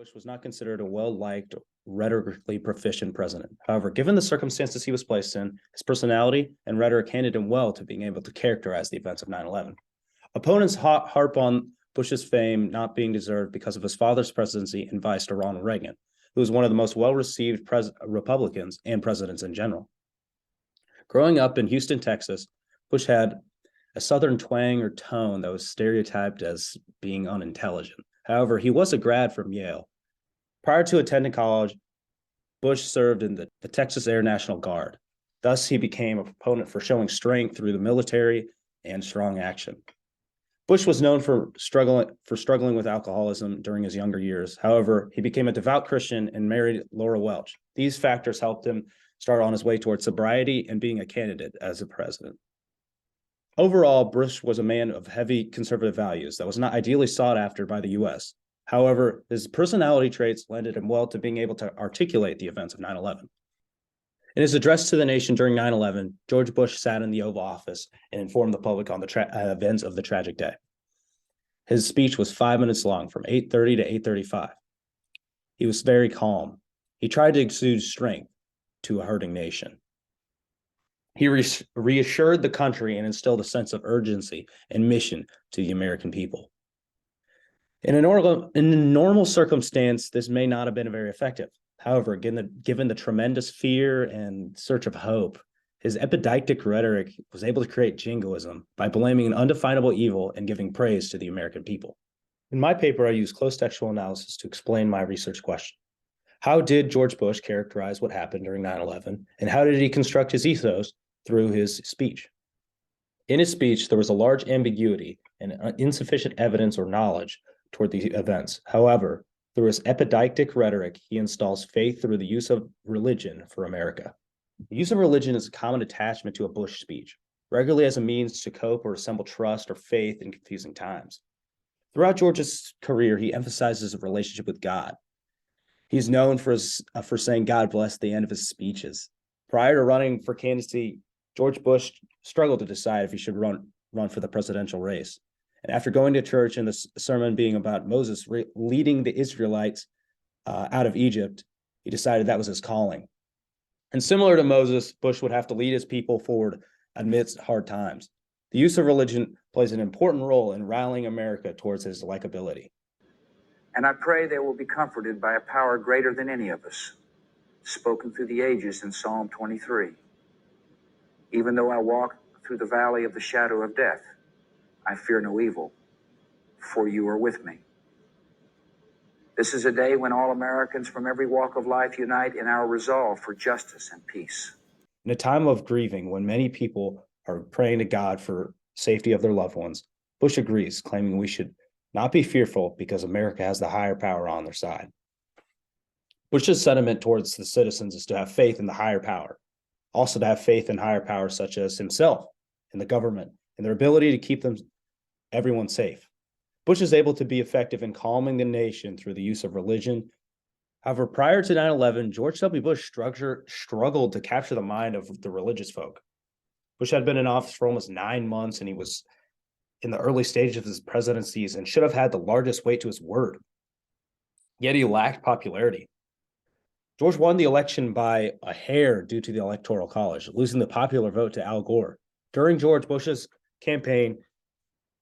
Bush was not considered a well-liked, rhetorically proficient president. However, given the circumstances he was placed in, his personality and rhetoric handed him well to being able to characterize the events of 9/11. Opponents harp on Bush's fame not being deserved because of his father's presidency and vice to Ronald Reagan, who was one of the most well-received Republicans and presidents in general. Growing up in Houston, Texas, Bush had a Southern twang or tone that was stereotyped as being unintelligent. However, he was a grad from Yale. Prior to attending college, Bush served in the Texas Air National Guard. Thus, he became a proponent for showing strength through the military and strong action. Bush was known for struggling with alcoholism during his younger years. However, he became a devout Christian and married Laura Welch. These factors helped him start on his way towards sobriety and being a candidate as a president. Overall, Bush was a man of heavy conservative values that was not ideally sought after by the U.S. However, his personality traits lended him well to being able to articulate the events of 9/11. In his address to the nation during 9/11, George Bush sat in the Oval Office and informed the public on the events of the tragic day. His speech was 5 minutes long, from 8:30 to 8:35. He was very calm. He tried to exude strength to a hurting nation. He reassured the country and instilled a sense of urgency and mission to the American people. In a normal circumstance, this may not have been very effective. However, given the tremendous fear and search of hope, his epidictic rhetoric was able to create jingoism by blaming an undefinable evil and giving praise to the American people. In my paper, I use close textual analysis to explain my research question. How did George Bush characterize what happened during 9/11, and how did he construct his ethos through his speech? In his speech, there was a large ambiguity and insufficient evidence or knowledge toward the events. However, through his epidictic rhetoric, he installs faith through the use of religion for America. The use of religion is a common attachment to a Bush speech, regularly as a means to cope or assemble trust or faith in confusing times. Throughout George's career, he emphasizes a relationship with God. He's known for saying God bless the end of his speeches. Prior to running for candidacy, George Bush struggled to decide if he should run for the presidential race. And after going to church and the sermon being about Moses leading the Israelites out of Egypt, he decided that was his calling. And similar to Moses, Bush would have to lead his people forward amidst hard times. The use of religion plays an important role in rallying America towards his likability. And I pray they will be comforted by a power greater than any of us, spoken through the ages in Psalm 23. Even though I walk through the valley of the shadow of death, I fear no evil, for you are with me. This is a day when all Americans from every walk of life unite in our resolve for justice and peace. In a time of grieving, when many people are praying to God for safety of their loved ones, Bush agrees, claiming we should not be fearful because America has the higher power on their side. Bush's sentiment towards the citizens is to have faith in the higher power, also to have faith in higher powers such as himself and the government and their ability to keep everyone safe. Bush is able to be effective in calming the nation through the use of religion. However, prior to 9/11, George W. Bush struggled to capture the mind of the religious folk. Bush had been in office for almost 9 months, and he was in the early stages of his presidencies and should have had the largest weight to his word. Yet he lacked popularity. George won the election by a hair due to the Electoral College, losing the popular vote to Al Gore. During George Bush's campaign,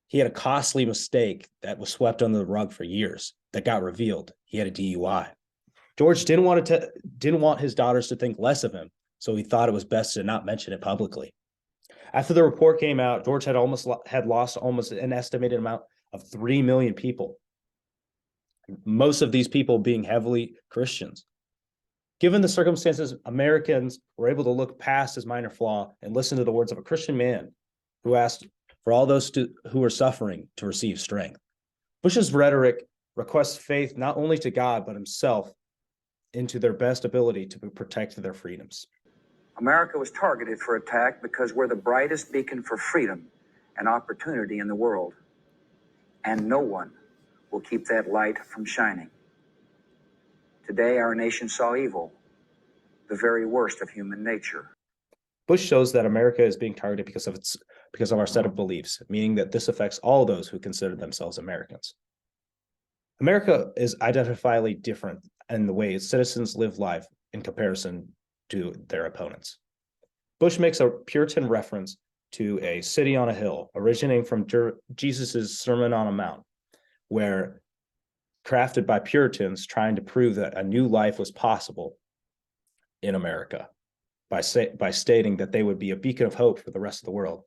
he had a costly mistake that was swept under the rug for years that got revealed. He had a DUI. George didn't want his daughters to think less of him, so he thought it was best to not mention it publicly. After the report came out, George had lost almost an estimated amount of 3 million people, most of these people being heavily Christians. Given the circumstances, Americans were able to look past his minor flaw and listen to the words of a Christian man who asked for all those who were suffering to receive strength. Bush's rhetoric requests faith not only to God, but himself into their best ability to protect their freedoms. America was targeted for attack because we're the brightest beacon for freedom and opportunity in the world. And no one will keep that light from shining. Today, our nation saw evil, the very worst of human nature. Bush shows that America is being targeted because of our set of beliefs, meaning that this affects all those who consider themselves Americans. America is identifiably different in the way its citizens live life in comparison to their opponents. Bush makes a Puritan reference to a city on a hill, originating from Jesus' Sermon on a Mount, where crafted by Puritans trying to prove that a new life was possible in America by stating that they would be a beacon of hope for the rest of the world.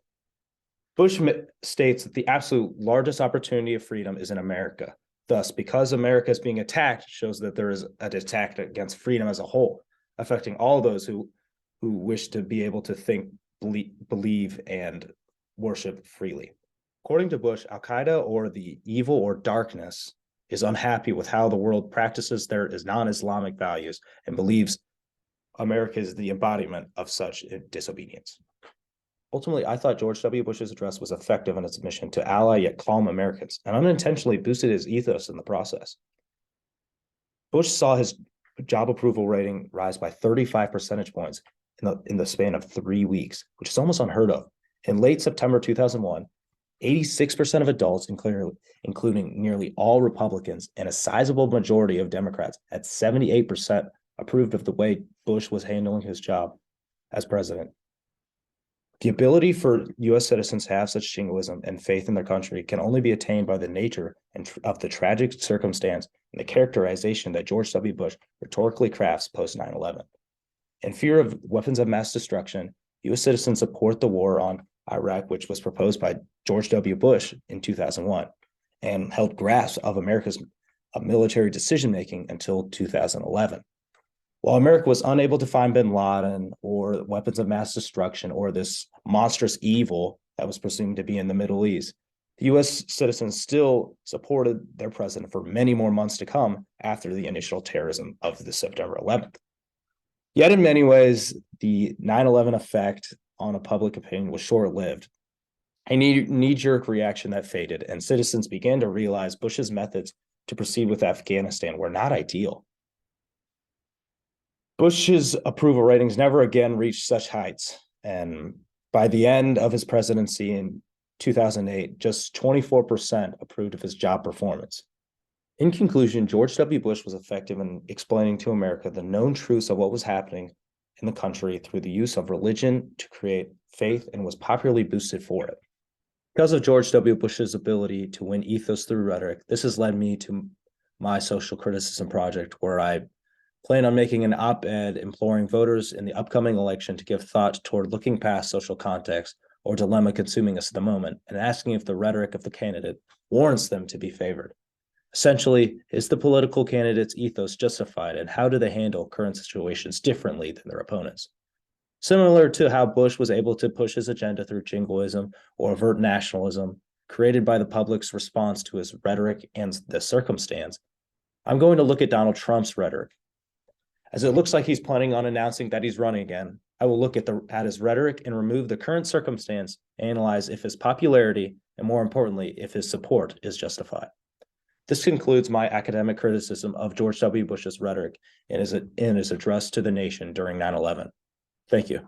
Bush states that the absolute largest opportunity of freedom is in America. Thus, because America is being attacked, shows that there is an attack against freedom as a whole, affecting all those who wish to be able to think, believe, and worship freely. According to Bush, Al-Qaeda, or the evil or darkness, is unhappy with how the world practices their non-Islamic values and believes America is the embodiment of such disobedience. Ultimately, I thought George W. Bush's address was effective in its mission to ally yet calm Americans, and unintentionally boosted his ethos in the process. Bush saw his job approval rating rise by 35 percentage points in the span of 3 weeks, which is almost unheard of. In late September 2001, 86% of adults, including nearly all Republicans and a sizable majority of Democrats, at 78% approved of the way Bush was handling his job as president. The ability for U.S. citizens to have such jingoism and faith in their country can only be attained by the nature of the tragic circumstance and the characterization that George W. Bush rhetorically crafts post 9/11. In fear of weapons of mass destruction, U.S. citizens support the war on Iraq, which was proposed by George W. Bush in 2001 and held grasp of America's military decision-making until 2011. While America was unable to find bin Laden or weapons of mass destruction or this monstrous evil that was presumed to be in the Middle East, the U.S. citizens still supported their president for many more months to come after the initial terrorism of the September 11th. Yet in many ways, the 9/11 effect on a public opinion was short-lived. A knee-jerk reaction that faded, and citizens began to realize Bush's methods to proceed with Afghanistan were not ideal. Bush's approval ratings never again reached such heights, and by the end of his presidency in 2008, just 24% approved of his job performance. In conclusion, George W. Bush was effective in explaining to America the known truths of what was happening in the country through the use of religion to create faith, and was popularly boosted for it. Because of George W. Bush's ability to win ethos through rhetoric, this has led me to my social criticism project, where I plan on making an op-ed imploring voters in the upcoming election to give thought toward looking past social context or dilemma consuming us at the moment, and asking if the rhetoric of the candidate warrants them to be favored. Essentially, is the political candidate's ethos justified, and how do they handle current situations differently than their opponents? Similar to how Bush was able to push his agenda through jingoism or overt nationalism created by the public's response to his rhetoric and the circumstance, I'm going to look at Donald Trump's rhetoric. As it looks like he's planning on announcing that he's running again, I will look at his rhetoric and remove the current circumstance, analyze if his popularity, and more importantly, if his support is justified. This concludes my academic criticism of George W. Bush's rhetoric in his address to the nation during 9/11. Thank you.